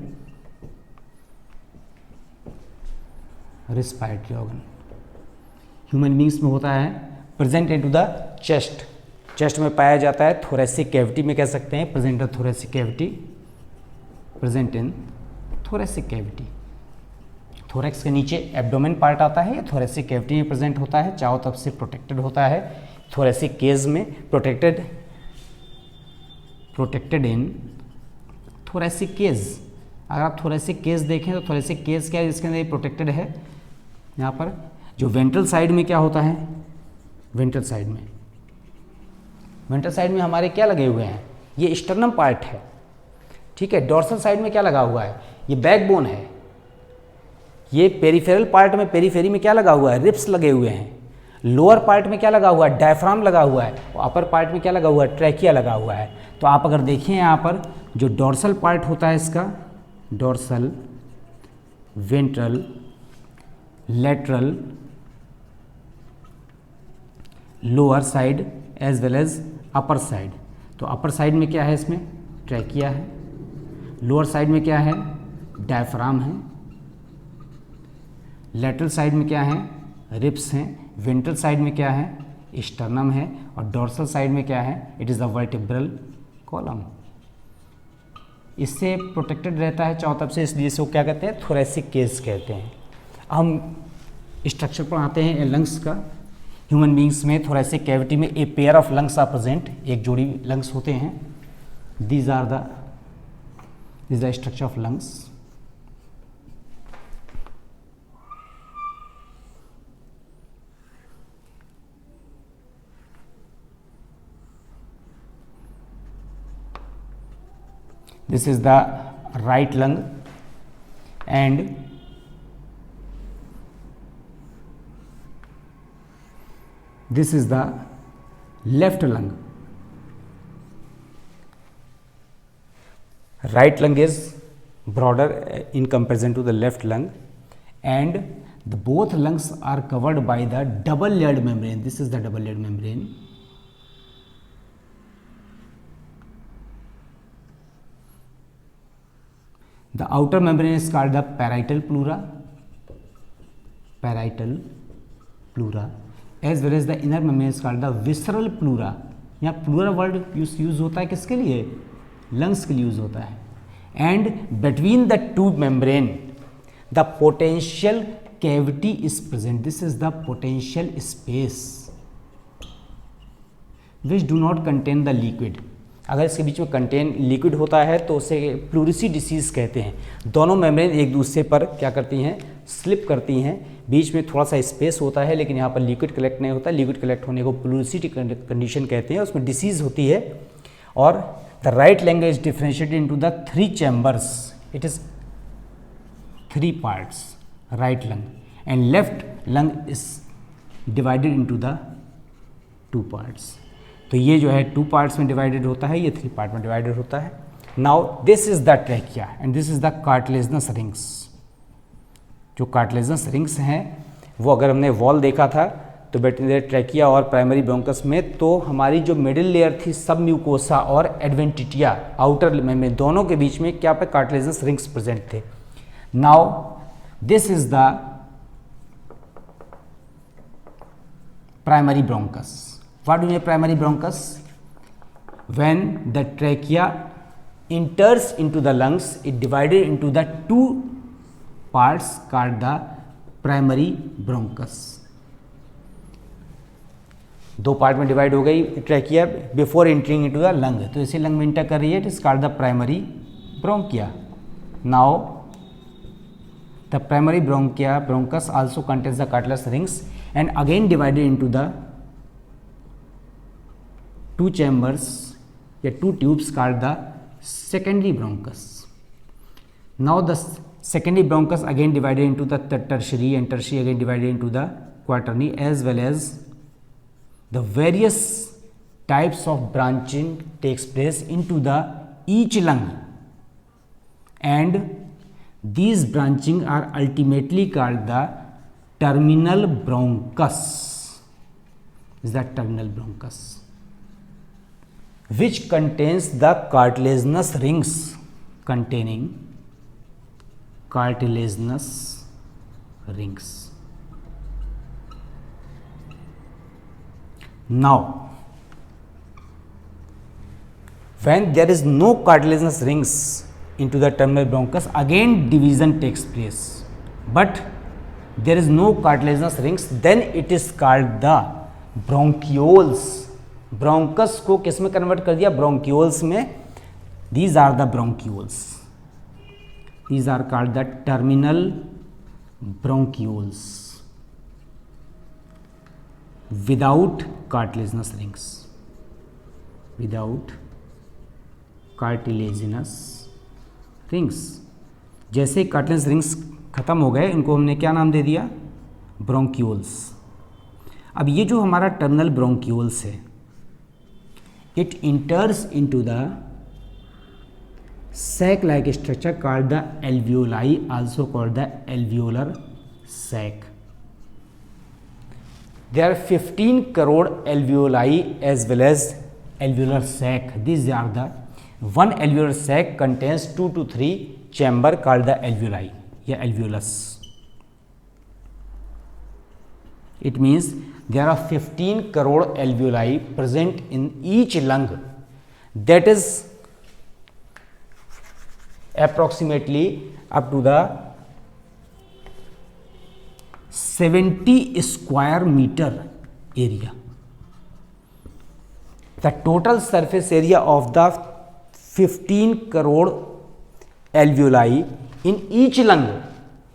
A: human beings में होता है. present into the chest, chest में पाया जाता है. thoracic cavity में कह सकते हैं, present in thoracic cavity, present in thoracic cavity. Thorax के नीचे एब्डोमेन पार्ट आता है, ये थोरेसिक कैविटी में प्रेजेंट होता है, चारों तरफ से प्रोटेक्टेड होता है. थोरेसिक केज में प्रोटेक्टेड इन थोरेसिक केज. अगर आप थोरेसिक केज देखें तो थोरेसिक केज क्या है? इसके अंदर प्रोटेक्टेड है. यहाँ पर जो वेंट्रल साइड में क्या होता है? वेंट्रल साइड में हमारे क्या लगे हुए हैं? ये स्टर्नम पार्ट है, ठीक है. डॉर्सल साइड में क्या लगा हुआ है? ये बैकबोन है. ये पेरिफेरल पार्ट में, पेरीफेरी में क्या लगा हुआ है? रिब्स लगे हुए हैं. लोअर पार्ट में क्या लगा हुआ है? डायफ्राम लगा हुआ है. और अपर पार्ट में क्या लगा हुआ है? ट्रैकिया लगा हुआ है. तो आप अगर देखिए यहाँ पर जो डॉर्सल पार्ट होता है इसका, dorsal, ventral, lateral, lower side as well as upper side. तो अपर साइड में क्या है? इसमें ट्रैकिया है. लोअर साइड में क्या है? डायफ्राम है. लेटरल साइड में क्या है? रिब्स हैं. वेंट्रल साइड में क्या है? स्टर्नम है. और डॉर्सल साइड में क्या है? It is the vertebral column. इससे प्रोटेक्टेड रहता है चारों तरफ से, इसलिए इसको क्या कहते हैं? थोरेसिक केज कहते हैं. हम स्ट्रक्चर पढ़ाते हैं लंग्स का. ह्यूमन बींग्स में थोरेसिक कैविटी में a pair of lungs are present, एक जोड़ी लंग्स होते हैं. These are the This is the structure of lungs. This is the right lung, and this is the left lung. Right lung is broader in comparison to the left lung, and both lungs are covered by the double layered membrane. This is the double layered membrane. The outer membrane is called the parietal pleura, as well as the inner membrane is called the visceral pleura. यहाँ pleura word use होता है किसके लिए? Lungs के लिए use होता है. And between the two membrane the potential cavity is present. This is the potential space which do not contain the liquid. अगर इसके बीच में कंटेन लिक्विड होता है तो उसे प्लूरिसी डिसीज कहते हैं. दोनों मेम्ब्रेन एक दूसरे पर क्या करती हैं? स्लिप करती हैं. बीच में थोड़ा सा स्पेस होता है, लेकिन यहाँ पर लिक्विड कलेक्ट नहीं होता. लिक्विड कलेक्ट होने को प्लूरिसिटी कंडीशन कहते हैं. उसमें डिसीज होती है. और the right lung is differentiated into the 3 chambers. It is 3 parts right lung, and left lung is divided into the 2 parts. तो ये जो है 2 पार्ट्स में डिवाइडेड होता है, ये 3 पार्ट में डिवाइडेड होता है. Now this is the trachea and this is the cartilaginous rings. जो कार्टिलेजनस रिंग्स हैं वो अगर हमने वॉल देखा था तो बेटे ट्रैकिया और प्राइमरी ब्रोंकस में, तो हमारी जो मिडिल लेयर थी सब म्यूकोसा और एडवेंटिटिया आउटर में दोनों के बीच में क्या पे कार्टिलेजनस रिंग्स प्रेजेंट थे. Now this is the primary bronchus. What do you mean primary bronchus? When the trachea enters into the lungs, it divided into the 2 parts called the primary bronchus. 2 part में divide हो गई trachea before entering into the lung. तो इसे lung में enter कर रही है. It is called the primary bronchia. नाउ द प्राइमरी bronchus also contains the cartilaginous rings and again divided into the 2 chambers या 2 tubes called the secondary bronchus. Now the secondary bronchus again divided into the tertiary, and tertiary again divided into the quaternary, as well as the various types of branching takes place into the each lung, and these branching are ultimately called the terminal bronchus. Is that terminal bronchus, which contains the cartilaginous rings, containing cartilaginous rings. Now when there is no cartilaginous rings into the terminal bronchus, again division takes place, but there is no cartilaginous rings, then it is called the bronchioles. Bronchus को किस में convert कर दिया? Bronchioles में. These are the bronchioles. These are called the terminal bronchioles without cartilaginous rings. Without cartilaginous rings. जैसे cartilaginous rings खत्म हो गए, इनको हमने क्या नाम दे दिया? ब्रोंक्यूल्स. अब ये जो हमारा टर्मिनल ब्रोंक्यूल्स है, it enters into the sac like structure called the alveoli, also called the alveolar sac. There are 15 crore alveoli as well as alveolar sac. These are the one alveolar sac contains 2 to 3 chamber called the alveoli या alveolus. It means there are 15 crore alveoli present in each lung. That is approximately up to the 70 square meter area. The total surface area of the 15 crore alveoli in each lung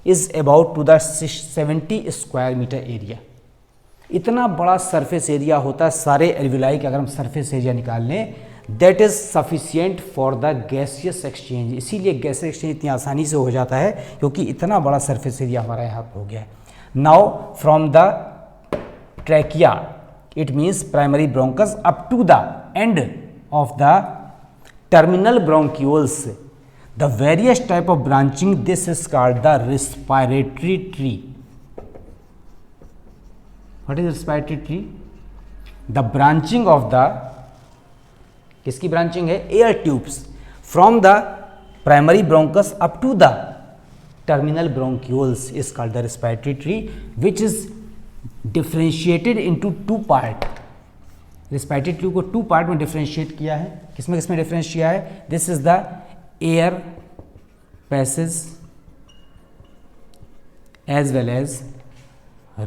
A: is about to the 70 square meter area. इतना बड़ा surface area होता है सारे alveoli के. अगर हम surface area निकाल लें, that is sufficient for the gaseous exchange. इसीलिए गैसियस एक्सचेंज इतनी आसानी से हो जाता है क्योंकि इतना बड़ा सरफेस एरिया हमारा यहाँ हो गया है. Now from the trachea It means primary bronchus up to the end of the terminal bronchioles. The various type of branching, this is called the respiratory tree. What is respiratory tree? The branching of the, किसकी branching है? Air tubes from the primary bronchus up to the terminal bronchioles is called the respiratory tree, which is differentiated into two part. Respiratory tree को two part में differentiate किया है. किसमें किसमें differentiate किया है? This is the air passages as well as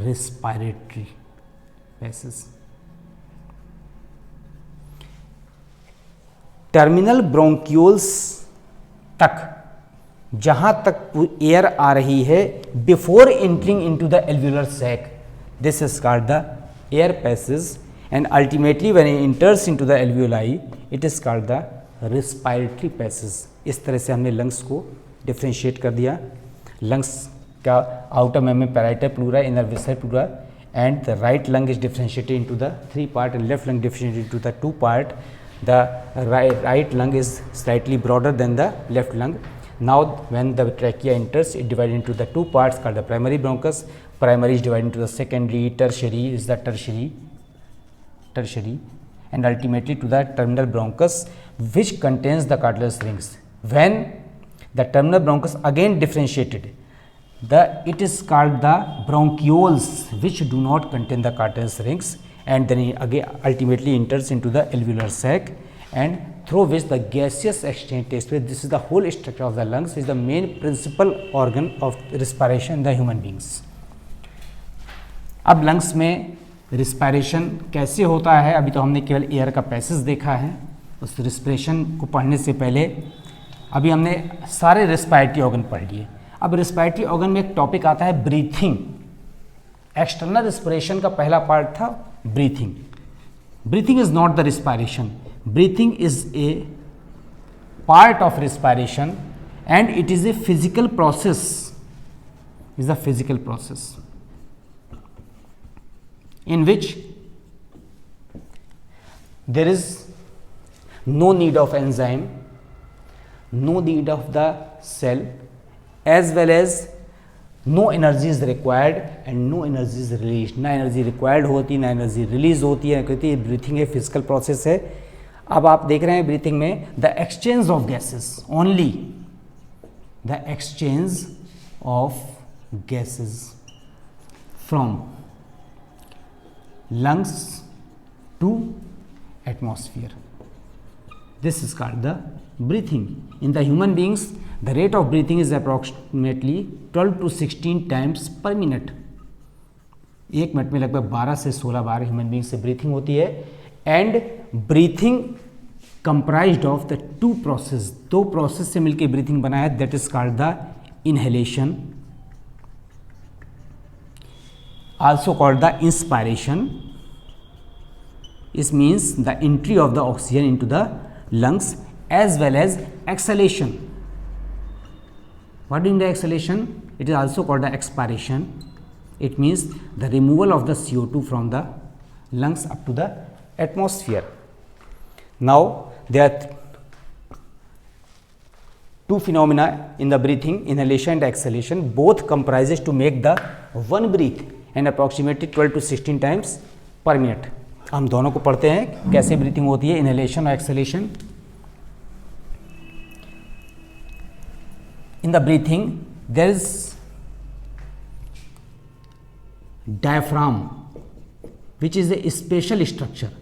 A: respiratory passages. Terminal bronchioles तक, जहां तक एयर आ रही है before entering into the alveolar sac, this is called the air passage, and ultimately when it enters into the alveoli it is called the respiratory passage. इस तरह से हमने लंग्स को डिफ्रेंशिएट कर दिया. लंग्स का आउटर मेम पैराइटर प्लूरा, इनर विसर pleura, and the right lung is differentiated into the three part and left lung differentiated into the two part. The right lung is slightly broader than the left lung. Now when the trachea enters, it divided into the two parts called the primary bronchus. Primary is divided into the secondary, tertiary is the tertiary, and ultimately to the terminal bronchus, which contains the cartilage rings. When the terminal bronchus again differentiated, it is called the bronchioles, which do not contain the cartilage rings, and then it again ultimately enters into the alveolar sac, and through which the gaseous exchange takes place. This is the whole structure of the lungs, is the main principal organ of respiration in the human beings. अब lungs में respiration कैसे होता है? अभी तो हमने केवल air का पैसेज देखा है. उस रिस्पिरेशन को पढ़ने से पहले अभी हमने सारे रेस्पिरेटरी ऑर्गन पढ़ लिए. अब रेस्पिरेटरी ऑर्गन में एक टॉपिक आता है ब्रीथिंग. एक्सटर्नल रेस्पिरेशन का पहला पार्ट था breathing. Breathing is not the respiration. Breathing is a part of respiration and it is a physical process. Is a physical process in which there is no need of enzyme, no need of the cell, as well as no energy is required and no energy is released. ना energy required होती, ना energy release होती है. कहती है breathing एक physical process है. अब आप देख रहे हैं ब्रीथिंग में the exchange of gases, only the exchange of gases from lungs to atmosphere. This is called the breathing. In the human beings, the rate of breathing is approximately 12 to 16 times per minute. एक minute में लगभग 12 से 16 बार human being से breathing होती है. And breathing comprised of the two process, दो process से मिलकर ब्रीथिंग बना है. That is called the inhalation, also called the inspiration. This means the entry of the oxygen into the lungs, as well as exhalation. What is the exhalation? It is also called the expiration. It means the removal of the CO2 from the lungs up to the atmosphere. Now there are two phenomena in the breathing, inhalation and exhalation. Both comprises to make the one breath and approximately 12 to 16 times per minute. हम दोनों को पढ़ते हैं कैसे breathing होती है, inhalation और exhalation. In the breathing there is diaphragm which is a special structure.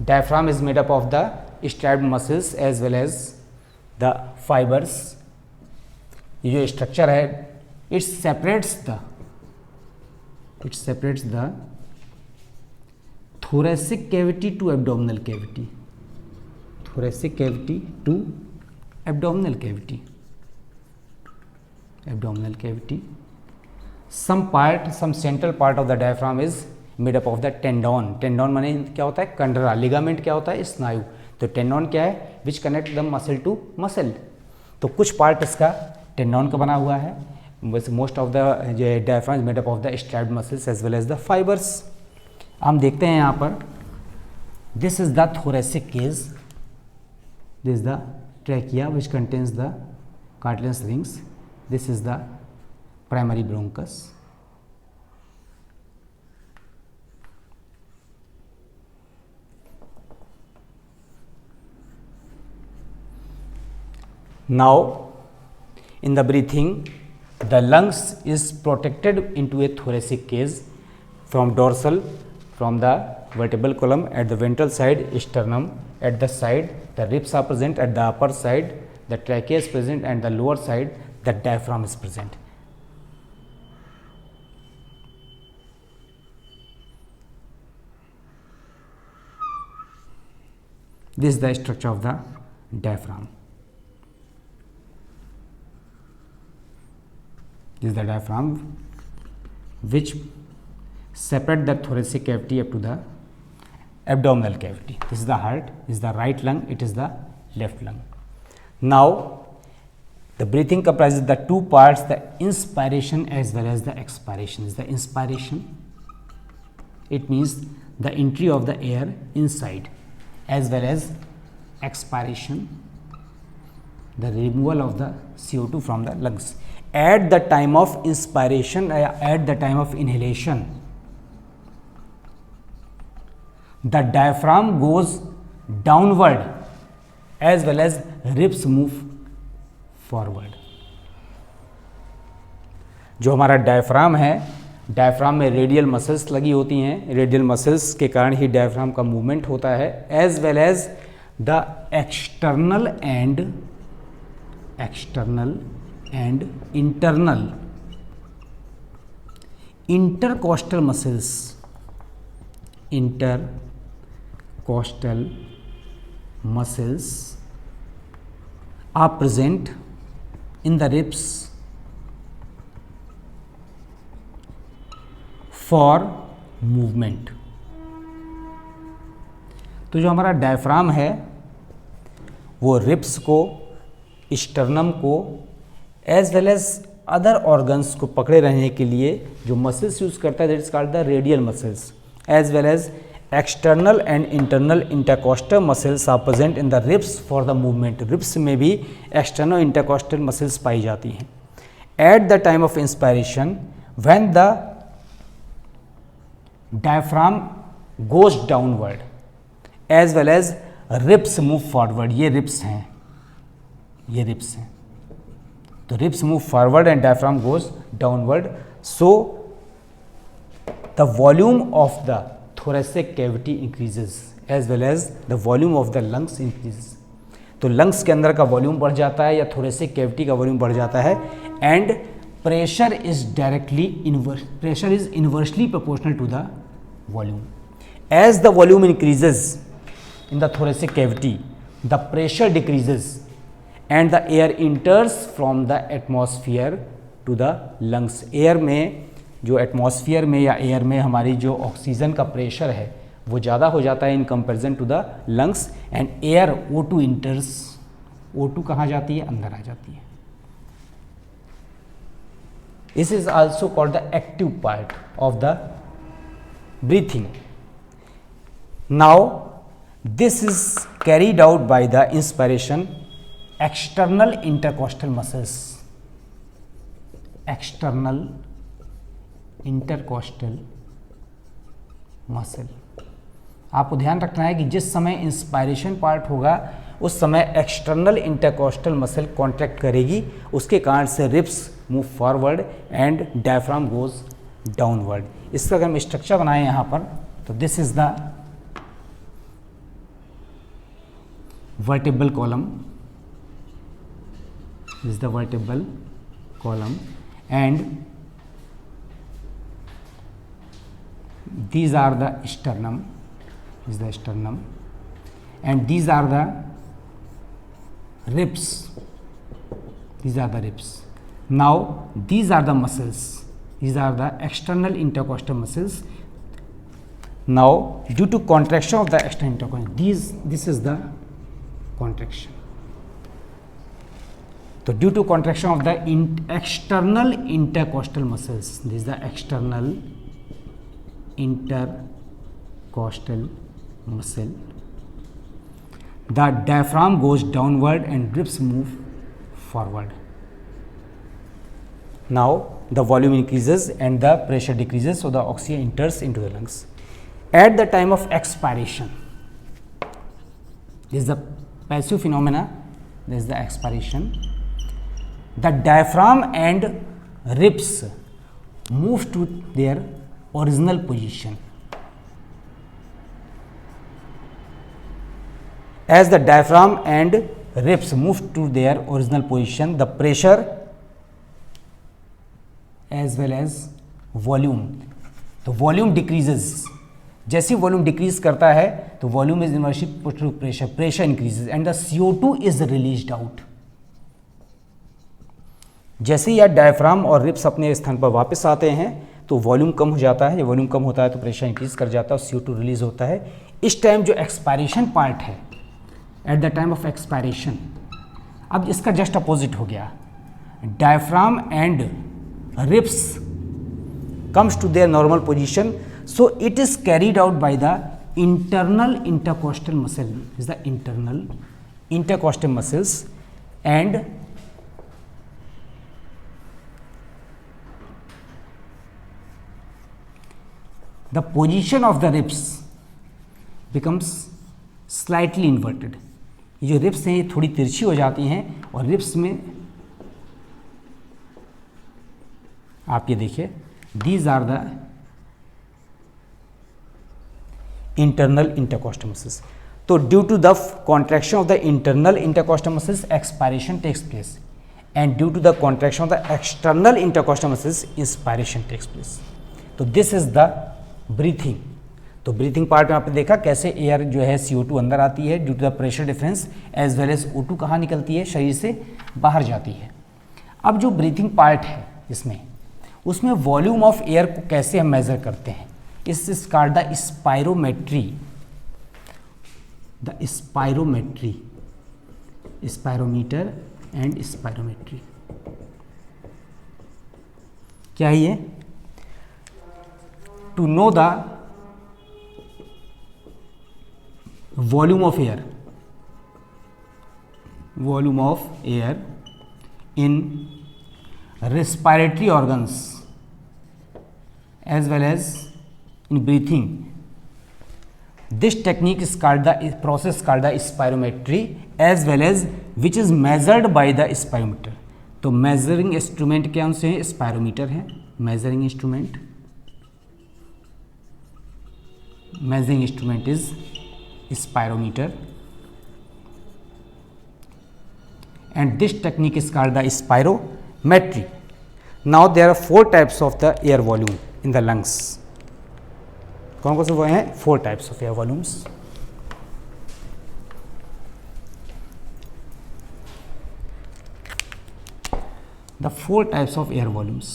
A: Diaphragm is made up of the strapped muscles as well as the fibers. ये जो स्ट्रक्चर है it separates the thoracic cavity to abdominal cavity. Thoracic cavity to abdominal cavity. Abdominal cavity. Some central part of the diaphragm is made up of the tendon. Tendon माने क्या होता है? कंडरा. Ligament क्या होता है? स्नायु. तो टेंडन क्या है? Which connect the muscle to muscle. तो कुछ पार्ट इसका टेंडन का बना हुआ है. Most of the diaphragm is made up of the strapped muscles as well as the fibers. हम देखते हैं यहाँ पर, this is the thoracic cage, this is the trachea which contains the cartilaginous rings, this is the primary bronchus. Now in the breathing, the lungs is protected into a thoracic cage from dorsal, from the vertebral column at the ventral side, sternum at the side, the ribs are present at the upper side, the trachea is present, and the lower side the diaphragm is present. This is the structure of the diaphragm. This is the diaphragm which separate the thoracic cavity up to the abdominal cavity. This is the heart, this is the right lung, it is the left lung. Now the breathing comprises the two parts, the inspiration as well as the expiration. This is the inspiration, it means the entry of the air inside, as well as expiration, the removal of the CO2 from the lungs. At the time of inspiration, at the time of inhalation, the diaphragm goes downward as well as ribs move forward. जो हमारा diaphragm है, diaphragm में radial muscles लगी होती हैं, radial muscles के कारण ही diaphragm का मूवमेंट होता है, as well as the external and internal intercostal muscles are present in the ribs for movement. तो जो हमारा डायफ्राम है वो रिब्स को, स्टर्नम को, as well as other organs को पकड़े रहने के लिए जो मसल्स यूज करता है, that is called the radial muscles, as well as external and internal intercostal muscles are present in the ribs for the movement. Ribs में भी एक्सटर्नल इंटरकॉस्टल मसल्स पाई जाती हैं. At the time of inspiration, when the diaphragm goes downward as well as ribs move forward. ये ribs हैं, ये ribs हैं. तो ribs move forward and diaphragm goes downward. So the volume of the thoracic cavity increases as well as the volume of the lungs increases. तो lungs के अंदर का volume बढ़ जाता है या thoracic cavity का वॉल्यूम बढ़ जाता है, and pressure is inversely proportional to the volume. As the volume increases in the thoracic cavity, the pressure decreases and the air enters from the atmosphere to the lungs. Air में, जो atmosphere में या air में हमारी जो oxygen का pressure है वो ज़्यादा हो जाता है in comparison to the lungs, and air O2 enters. O2 कहाँ जाती है? अंदर आ जाती है. This is also called the active part of the breathing. Now this is carried out by the inspiration external intercostal muscles. External intercostal muscle. आपको ध्यान रखना है कि जिस समय इंस्पायरेशन पार्ट होगा उस समय एक्सटर्नल इंटरकॉस्टल मसल कॉन्ट्रैक्ट करेगी, उसके कारण से ribs move forward and diaphragm goes downward. इसका अगर हम स्ट्रक्चर बनाएं यहाँ पर, तो this is the vertebral column, is the vertebral column, and these are the sternum, is the sternum, and these are the ribs, these are the ribs. Now these are the muscles, these are the external intercostal muscles. Now due to contraction of the external intercostal, this is the contraction. So due to contraction of the external intercostal muscles, this is the external intercostal intercostal muscle. The diaphragm goes downward and ribs move forward. Now the volume increases and the pressure decreases, so the oxygen enters into the lungs. At the time of expiration, this is the passive phenomena, this is the expiration. The diaphragm and ribs move to their original position. As the diaphragm and ribs move to their original position, the pressure as well as volume, तो volume decreases. जैसे ही volume decrease करता है तो volume is inversely proportional to pressure, pressure increases and the CO2 is released out. जैसे ही diaphragm और ribs अपने स्थान पर वापस आते हैं तो वॉल्यूम कम हो जाता है. जब वॉल्यूम कम होता है तो प्रेशर इंक्रीज कर जाता है और CO2 रिलीज होता है. इस टाइम जो एक्सपायरेशन पार्ट है, at the time of expiration, अब इसका जस्ट अपोजिट हो गया. Diaphragm and ribs comes to their normal position, so it is carried out by the internal intercostal muscle, is the internal intercostal muscles, and the position of the ribs becomes slightly inverted. ये जो ribs हैं ये थोड़ी तिरछी हो जाती हैं और रिब्स में आप ये देखिए, these are the internal intercostal muscles. तो due to the contraction of the internal intercostal muscles expiration takes place, and due to the contraction of the external intercostal muscles inspiration takes place. तो this is the breathing. तो breathing part में आपने देखा कैसे air जो है CO2 अंदर आती है due to the pressure difference, as well as O2 कहाँ निकलती है, शरीर से बाहर जाती है. अब जो ब्रीथिंग पार्ट है इसमें, उसमें वॉल्यूम ऑफ एयर को कैसे हम मेजर करते हैं, is called the spirometry. The spirometry, spirometer and spirometry. क्या है ये? To know the volume of air, volume of air in respiratory organs as well as in breathing. This technique is called the process called the spirometry, as well as which is measured by the spirometer. तो measuring instrument कौन से हैं? spirometer है measuring instrument. Measuring instrument is spirometer, and this technique is called the spirometry. Now there are 4 types of the air volume in the lungs. कौन कौन से वो हैं? 4 types of air volumes. The 4 types of air volumes.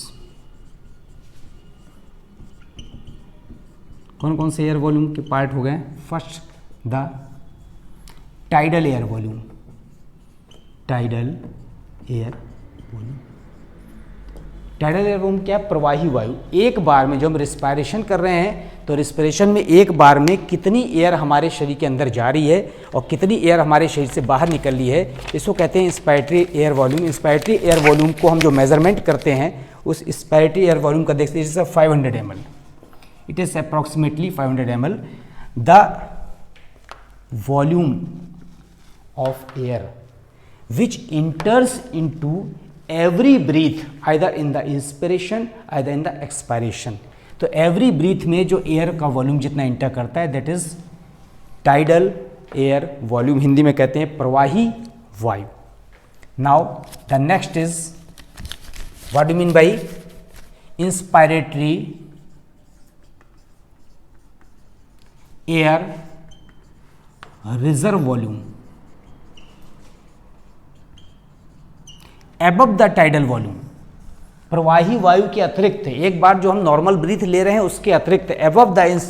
A: कौन कौन से air volume के part हो गए? First the tidal air volume. Tidal air volume. Tidal air volume क्या? प्रवाही वायु. एक बार में जो हम रिस्पायरेशन कर रहे हैं तो रिस्पिरेशन में एक बार में कितनी एयर हमारे शरीर के अंदर जा रही है और कितनी एयर हमारे शरीर से बाहर निकल रही है, इसको कहते हैं inspiratory air volume. Inspiratory air volume को हम जो मेजरमेंट करते हैं उस इंस्पायरेटरी एयर वॉल्यूम का देखते हैं 500 ml. It is approximately 500 ml. The volume of air which enters into every breath either in the inspiration either in the expiration. तो every breath में जो एयर का वॉल्यूम जितना इंटर करता है that is tidal air volume, Hindi में कहते हैं प्रवाही वायु. Now the next is what do mean by inspiratory air reserve volume above the tidal volume. प्रवाही वायु के अतिरिक्त, एक बार जो हम नॉर्मल ब्रीथ ले रहे हैं उसके अतिरिक्त above the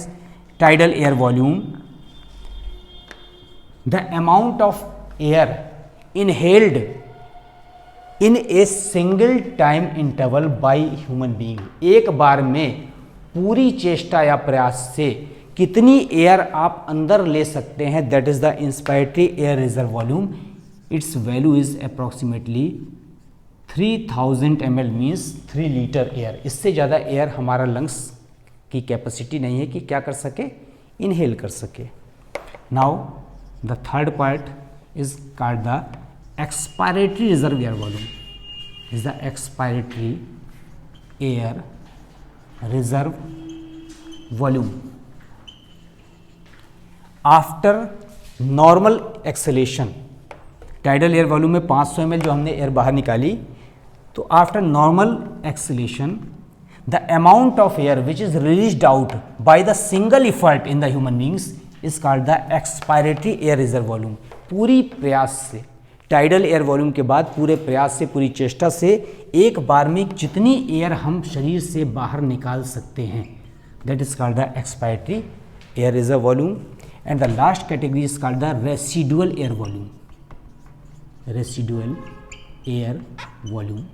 A: tidal air volume the amount of air inhaled in a single time interval by human being. एक बार में पूरी चेष्टा या प्रयास से कितनी एयर आप अंदर ले सकते हैं, that is the inspiratory air reserve volume, it's value is approximately 3000 ml means 3 litre air. इससे ज़्यादा एयर हमारा लंग्स की कैपेसिटी नहीं है कि क्या कर सके, इनहेल कर सके। Now the third part is called the expiratory reserve air volume, is the expiratory air reserve volume after normal acceleration. Tidal air volume में 500 ml जो हमने एयर बाहर निकाली, तो after normal acceleration the amount of air which is released out by the single effort in the human beings is called the expiratory air reserve volume. पूरी प्रयास से, tidal air volume के बाद पूरे प्रयास से, पूरी चेष्टा से एक बार में जितनी एयर हम शरीर से बाहर निकाल सकते हैं, that is called the expiratory air reserve volume. And the last category is called the residual air volume, residual air volume.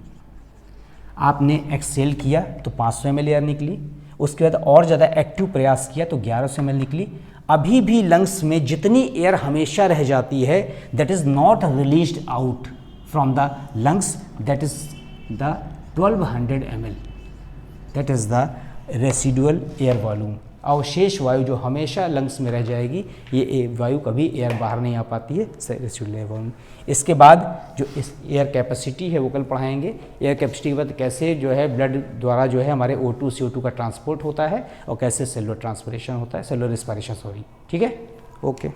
A: आपने एक्सेल किया तो 500 ml एयर निकली, उसके बाद और ज़्यादा एक्टिव प्रयास किया तो 1100 ml निकली। अभी भी लंग्स में जितनी एयर हमेशा रह जाती है, that is not released out from the lungs, that is the 1200 ml, that is the residual air volume. अवशेष वायु जो हमेशा लंग्स में रह जाएगी, ये वायु कभी एयर बाहर नहीं आ पाती है, रेसिडुअल एयर वॉल्यूम। इसके बाद जो इस एयर कैपेसिटी है वो कल पढ़ाएंगे। एयर कैपेसिटी के बाद कैसे जो है ब्लड द्वारा जो है हमारे O2 CO2 का ट्रांसपोर्ट होता है और कैसे सेलुलर ट्रांसपिरेशन होता है, सेलुलर रिस्पायरेशन, सॉरी, ठीक है, ओके।